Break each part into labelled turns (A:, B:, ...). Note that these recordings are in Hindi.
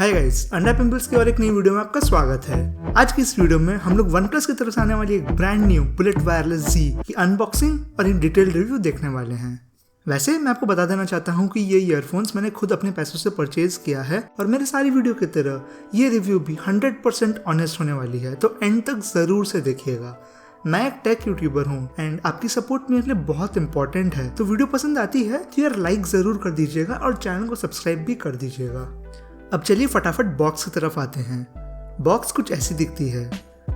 A: हाय गाइस, अंडा पिंपल्स की और एक नई वीडियो में आपका स्वागत है। आज की इस वीडियो में हम लोग वन प्लस की तरफ से आने वाली एक ब्रांड न्यू बुलेट वायरलेस जी की अनबॉक्सिंग और इन डिटेल रिव्यू देखने वाले हैं। वैसे मैं आपको बता देना चाहता हूँ कि ये ईयरफोन्स मैंने खुद अपने पैसों से परचेज किया है और मेरे सारी वीडियो की तरह ये रिव्यू भी 100% ऑनेस्ट होने वाली है, तो एंड तक जरूर से देखिएगा। मैं एक टेक यूट्यूबर हूँ एंड आपकी सपोर्ट मेरे लिए बहुत इंपॉर्टेंट है, तो वीडियो पसंद आती है तो यार लाइक जरूर कर दीजिएगा और चैनल को सब्सक्राइब भी कर दीजिएगा। अब चलिए फटाफट बॉक्स की तरफ आते हैं। बॉक्स कुछ ऐसी दिखती है।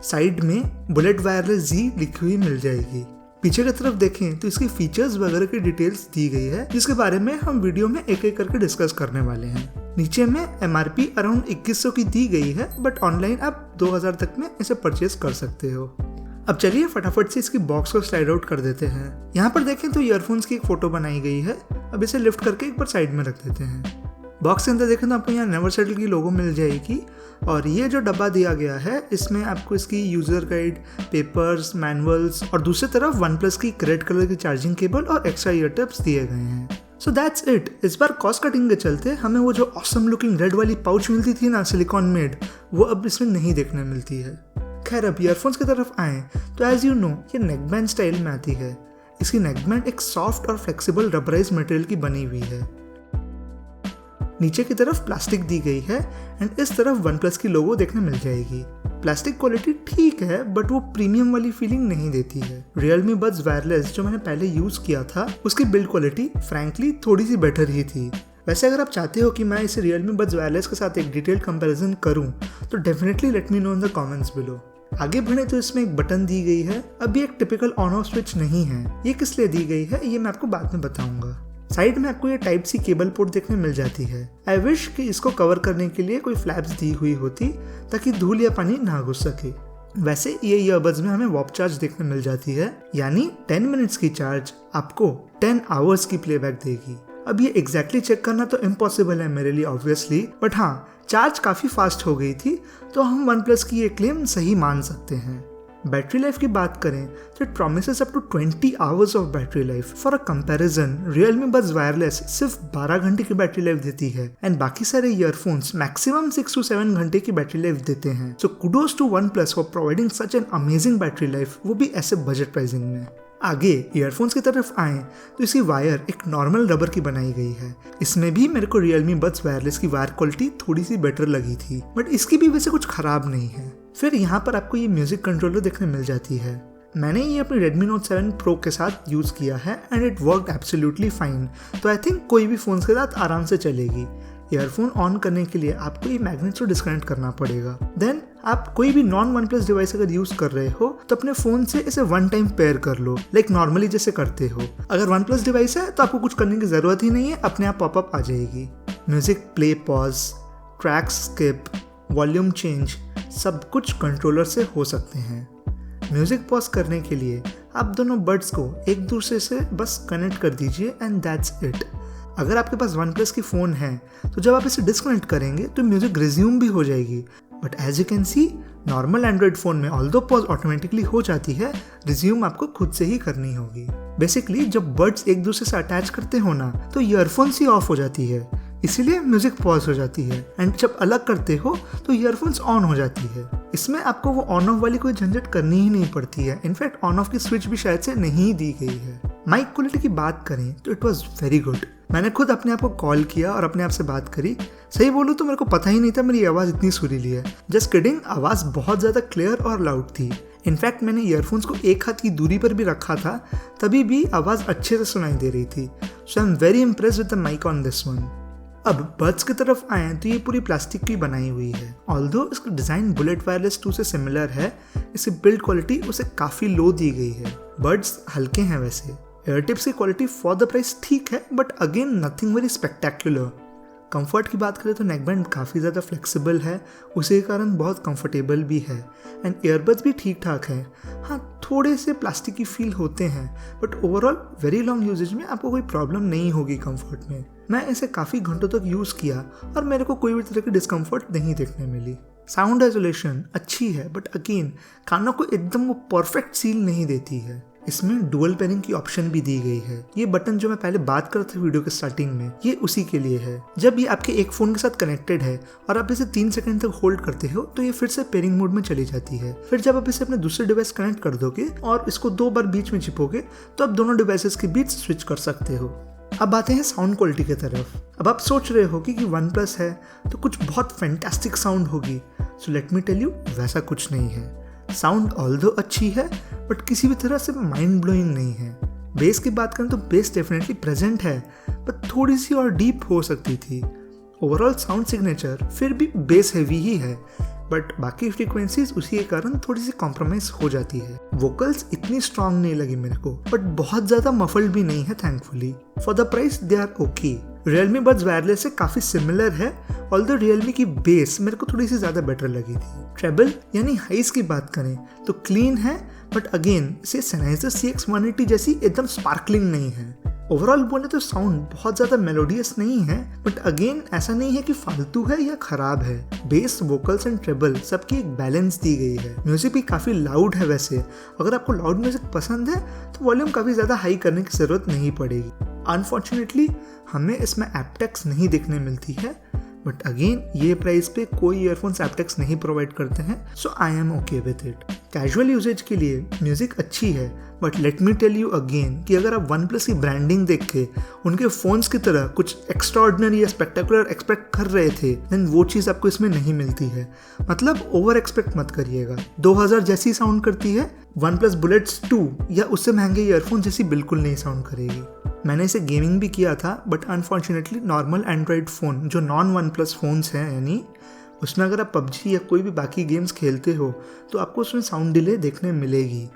A: साइड में बुलेट वायरलेस जी लिखी हुई मिल जाएगी। पीछे की तरफ देखें तो इसकी फीचर्स वगैरह की डिटेल्स दी गई है, जिसके बारे में हम वीडियो में एक एक करके डिस्कस करने वाले हैं। नीचे में MRP अराउंड 2100 की दी गई है, बट ऑनलाइन आप 2000 तक में इसे परचेज कर सकते हो। अब चलिए फटाफट से इसकी बॉक्स को स्लाइड आउट कर देते हैं। यहाँ पर देखें तो ईयरफोन्स की एक फोटो बनाई गई है। अब इसे लिफ्ट करके एक बार साइड में रख देते हैं। बॉक्स के अंदर देखें तो आपको यहाँ नेवर सेटल की लोगो मिल जाएगी और ये जो डब्बा दिया गया है इसमें आपको इसकी यूजर गाइड, पेपर्स, मैनुअल्स और दूसरी तरफ वन प्लस की रेड कलर की चार्जिंग केबल और एक्स्ट्रा ईयर टिप्स दिए गए हैं। So that's it. इस बार कॉस्ट कटिंग के चलते हमें वो जो ऑसम लुकिंग रेड वाली पाउच मिलती थी ना सिलिकॉन मेड, वो अब इसमें नहीं देखने मिलती है। खैर अब ईयरफोन्स की तरफ आए तो एज यू नो ये नेकबैंड स्टाइल में आती है। इसकी नेकबैंड एक सॉफ्ट और फ्लेक्सिबल रबराइज मटेरियल की बनी हुई है। नीचे की तरफ प्लास्टिक दी गई है एंड इस तरफ वन प्लस की लोगो देखने मिल जाएगी। प्लास्टिक क्वालिटी ठीक है, बट वो प्रीमियम वाली फीलिंग नहीं देती है। Realme Buds वायरलेस जो मैंने पहले यूज किया था उसकी बिल्ड क्वालिटी फ्रैंकली थोड़ी सी बेटर ही थी। वैसे अगर आप चाहते हो कि मैं इसे Realme Buds वायरलेस के साथ एक डिटेल कंपैरिजन करूं तो definitely let me know in the comments below. आगे बढ़े तो इसमें एक बटन दी गई है। अब ये एक टिपिकल ऑन ऑफ स्विच नहीं है। ये किस लिए दी गई है ये मैं आपको बाद में बताऊंगा। साइड में आपको ये टाइप सी केबल पोर्ट देखने मिल जाती है। आई विश कि इसको कवर करने के लिए कोई फ्लैप्स दी हुई होती ताकि धूल या पानी ना घुस सके। वैसे ये ईयरबड्स में हमें वॉप चार्ज देखने मिल जाती है, यानी 10 मिनट्स की चार्ज आपको 10 आवर्स की प्लेबैक देगी। अब ये एग्जैक्टली चेक करना तो इम्पॉसिबल है मेरे लिए ऑब्वियसली, बट हाँ चार्ज काफ़ी फास्ट हो गई थी, तो हम वन प्लस की ये क्लेम सही मान सकते हैं। बैटरी लाइफ की बात करें तो it promises up to 20 hours of battery life. For a comparison Realme Buds wireless सिर्फ 12 घंटे की बैटरी लाइफ देती है एंड बाकी सारे ईयरफोन्स मैक्सिमम 6 to 7 घंटे की बैटरी लाइफ देते हैं। So kudos to OnePlus for providing such an amazing battery life, वो भी ऐसे बजट प्राइसिंग में। आगे ईयरफोन्स की तरफ आए तो इसकी वायर एक नॉर्मल रबर की बनाई गई है। इसमें भी मेरे को Realme Buds वायरलेस की वायर क्वालिटी थोड़ी सी बेटर लगी थी, बट इसकी भी वैसे कुछ खराब नहीं है। फिर यहाँ पर आपको ये म्यूजिक कंट्रोलर देखने मिल जाती है। मैंने ये अपनी Redmi Note 7 Pro के साथ यूज किया है and it worked absolutely fine, तो आई थिंक कोई भी फोन के साथ आराम से चलेगी। ईयरफोन ऑन करने के लिए आपको ये मैग्नेट से डिस्कनेक्ट करना पड़ेगा। देन आप कोई भी नॉन वन प्लस डिवाइस अगर यूज कर रहे हो तो अपने फोन से इसे वन टाइम पेयर कर लो, लाइक नॉर्मली जैसे करते हो। अगर वन प्लस डिवाइस है तो आपको कुछ करने की जरूरत ही नहीं है, अपने आप पॉपअप आ जाएगी। Music play, pause, track skip, volume change सब कुछ कंट्रोलर से हो सकते हैं। म्यूजिक पॉज करने के लिए आप दोनों बड्स को एक दूसरे से बस कनेक्ट कर दीजिए एंड दैट्स इट। अगर आपके पास वन प्लस की फ़ोन है तो जब आप इसे डिस्कनेक्ट करेंगे तो म्यूजिक रिज्यूम भी हो जाएगी, but as you can see normal Android phone में ऑल्दो पॉज ऑटोमेटिकली हो जाती है, रिज्यूम आपको खुद से ही करनी होगी। बेसिकली जब बड्स एक दूसरे से अटैच करते हो ना तो ईयरफोन्स ही ऑफ हो जाती है, इसीलिए म्यूजिक पॉज हो जाती है। एंड जब अलग करते हो तो ईयरफोन्स ऑन हो जाती है। इसमें आपको वो ऑन ऑफ वाली कोई झंझट करनी ही नहीं पड़ती है। इनफैक्ट ऑन ऑफ की स्विच भी शायद से नहीं दी गई है। माइक क्वालिटी की बात करें तो इट वॉज वेरी गुड। मैंने खुद अपने आप को कॉल किया और अपने आप से बात करी। सही बोलूँ तो मेरे को पता ही नहीं था मेरी आवाज़ इतनी सुरीली है। जस्ट किडिंग, आवाज़ बहुत ज़्यादा क्लियर और लाउड थी। इनफैक्ट मैंने ईयरफोन्स को एक हाथ की दूरी पर भी रखा था, तभी भी आवाज़ अच्छे से सुनाई दे रही थी। So I am very impressed with the mic on this one. अब बड्स की तरफ आए तो ये पूरी प्लास्टिक की बनाई हुई है। ऑल्दो इसका डिज़ाइन बुलेट वायरलेस 2 से सिमिलर है, इसकी बिल्ड क्वालिटी उसे काफ़ी लो दी गई है। बड्स हल्के हैं वैसे। एयर टिप्स की क्वालिटी फॉर द प्राइस ठीक है, but again nothing very spectacular. Comfort की बात करें तो नेकबैंड काफ़ी ज़्यादा फ्लेक्सिबल है, उसी के कारण बहुत कंफर्टेबल भी है एंड ईयरबड्स भी ठीक ठाक हैं। हाँ थोड़े से प्लास्टिक की फील होते हैं, but overall very long usage में आपको कोई प्रॉब्लम नहीं होगी कंफर्ट में। मैं इसे काफ़ी घंटों तक यूज़ किया और मेरे को कोई भी तरह की डिस्कम्फर्ट नहीं देखने मिली। साउंड आइसोलेशन अच्छी है, बट अगेन कानों को एकदम वो परफेक्ट सील नहीं देती है। इसमें डुअल पेयरिंग की ऑप्शन भी दी गई है। ये बटन जो मैं पहले बात कर रहा था वीडियो के स्टार्टिंग में, ये उसी के लिए है। जब ये आपके एक फोन के साथ कनेक्टेड है और आप इसे 3 सेकंड तक होल्ड करते हो तो ये फिर से पेयरिंग मोड में चली जाती है। फिर जब आप इसे अपने दूसरे डिवाइस कनेक्ट कर दोगे और इसको 2 बार बीच में चिपोगे तो आप दोनों डिवाइसेस के बीच स्विच कर सकते हो। अब आते हैं साउंड क्वालिटी की तरफ। अब आप सोच रहे हो कि OnePlus है तो कुछ बहुत फैंटास्टिक साउंड होगी। So let me tell you, वैसा कुछ नहीं है। साउंड ऑल्दो अच्छी है बट किसी भी तरह से माइंड ब्लोइंग नहीं है। बेस की बात करें तो बेस डेफिनेटली प्रेजेंट है बट थोड़ी सी और डीप हो सकती थी। ओवरऑल साउंड सिग्नेचर फिर भी बेस हैवी ही है बट बाकी फ्रीक्वेंसीज उसी के कारण थोड़ी सी कॉम्प्रोमाइज हो जाती है। वोकल्स इतनी स्ट्रांग नहीं लगी मेरे को बट बहुत ज्यादा मफल्ड भी नहीं है thankfully. For the price they are okay. Realme Buds wireless से काफी सिमिलर है, ऑल्दो Realme की बेस मेरे को थोड़ी सी ज्यादा बेटर लगी थी। ट्रेबल यानी हाइस की बात करें तो क्लीन है बट अगेन से Sennheiser CX180 जैसी एकदम स्पार्कलिंग नहीं है। ओवरऑल बोले तो साउंड बहुत ज्यादा मेलोडियस नहीं है बट अगेन ऐसा नहीं है कि फालतू है या खराब है। बेस, वोकल्स एंड ट्रेबल सबकी एक बैलेंस दी गई है। म्यूजिक भी काफी लाउड है। वैसे अगर आपको लाउड म्यूजिक पसंद है तो वॉल्यूम काफी ज्यादा हाई करने की जरूरत नहीं पड़ेगी। अनफॉर्चुनेटली हमें इसमें एप्टेक्स नहीं देखने मिलती है बट अगेन ये प्राइस पे कोई ईयरफोन्स एप्टेक्स नहीं प्रोवाइड करते हैं, so I am okay with it. Casual usages के लिए म्यूजिक अच्छी है but let me tell you again कि अगर आप OnePlus की ब्रांडिंग देख के उनके फोन्स की तरह कुछ एक्स्ट्राऑर्डिनरी या स्पेक्टेकुलर एक्सपेक्ट कर रहे थे देन वो चीज़ आपको इसमें नहीं मिलती है। मतलब ओवर एक्सपेक्ट मत करिएगा। 2000 जैसी साउंड करती है OnePlus Bullets 2 या उससे महंगे ईयरफोन जैसी बिल्कुल नहीं साउंड करेगी। मैंने इसे गेमिंग भी किया था but unfortunately normal Android phone जो नॉन OnePlus फ़ोन्स हैं यानी उसमें अगर आप PUBG या कोई भी बाकी गेम्स खेलते हो तो आपको उसमें साउंड डिले देखने मिलेगी।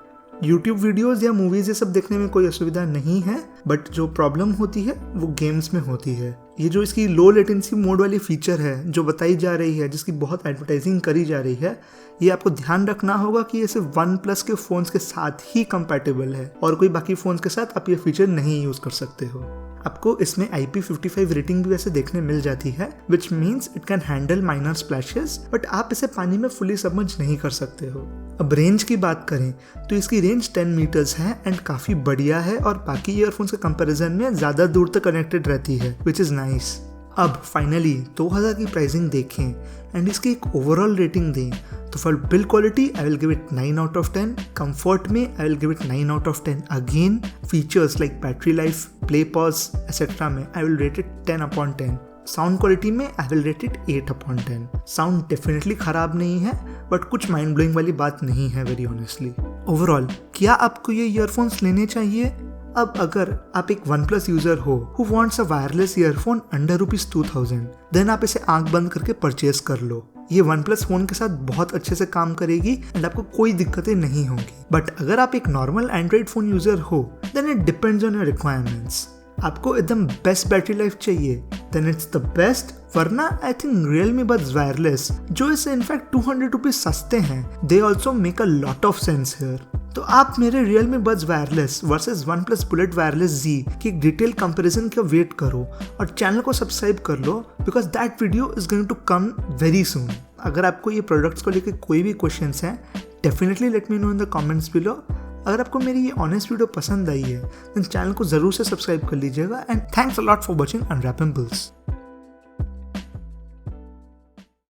A: YouTube वीडियोस या मूवीज़ ये सब देखने में कोई असुविधा नहीं है बट जो प्रॉब्लम होती है वो गेम्स में होती है। ये जो इसकी लो लेटेंसी मोड वाली फीचर है जो बताई जा रही है, जिसकी बहुत एडवर्टाइजिंग करी जा रही है, ये आपको ध्यान रखना होगा कि ये सिर्फ OnePlus के फ़ोन्स के साथ ही कंपैटिबल है और कोई बाकी फ़ोन्स के साथ आप ये फीचर नहीं यूज़ कर सकते हो। आपको इसमें IP55 रेटिंग भी वैसे देखने मिल जाती है which means it can handle minor splashes but आप इसे पानी में फुली सबमर्ज नहीं कर सकते हो। अब रेंज की बात करें तो इसकी रेंज 10 मीटर्स है एंड काफ़ी बढ़िया है और बाकी ईयरफोन्स के कंपैरिजन में ज़्यादा दूर तक कनेक्टेड रहती है विच इज़ नाइस। अब फाइनली 2000 की प्राइसिंग देखें एंड इसकी एक ओवरऑल रेटिंग दें तो for build quality I will give it 9 out of 10। Comfort में I will give it 9 out of 10 again. Features like battery life, play pause etcetera में I will rate it 10/10। Sound quality में I will rate it 8/10। Sound definitely खराब नहीं है बट कुछ माइंड ब्लोइंग वाली बात नहीं है वेरी ऑनेस्टली। ओवरऑल क्या आपको ये ईयरफोन्स लेने चाहिए? अब अगर आप एक OnePlus यूजर हो who wants a wireless earphone under ₹2000 then आप इसे आंख बंद करके परचेज कर लो। ये OnePlus फोन के साथ बहुत अच्छे से काम करेगी एंड आपको कोई दिक्कतें नहीं होंगी। बट अगर आप एक नॉर्मल एंड्रॉइड फोन यूजर हो then it depends on your requirements. आपको एकदम बेस्ट बैटरी लाइफ चाहिए देन इट्स द बेस्ट, वरना I think Realme Buds wireless जो इससे इनफैक्ट ₹200 सस्ते हैं they also make a lot of sense here. तो आप मेरे Realme Buds wireless versus OnePlus Bullet Wireless Z की एक डिटेल कंपैरिजन का वेट करो और चैनल को सब्सक्राइब कर लो because that video is going to come very soon. अगर आपको ये प्रोडक्ट्स को लेकर कोई भी क्वेश्चंस हैं definitely let me know in the comments below. अगर आपको मेरी ये ऑनेस्ट वीडियो पसंद आई है देन चैनल को जरूर से सब्सक्राइब कर लीजिएगा and thanks a lot for watching unwrap and bulls.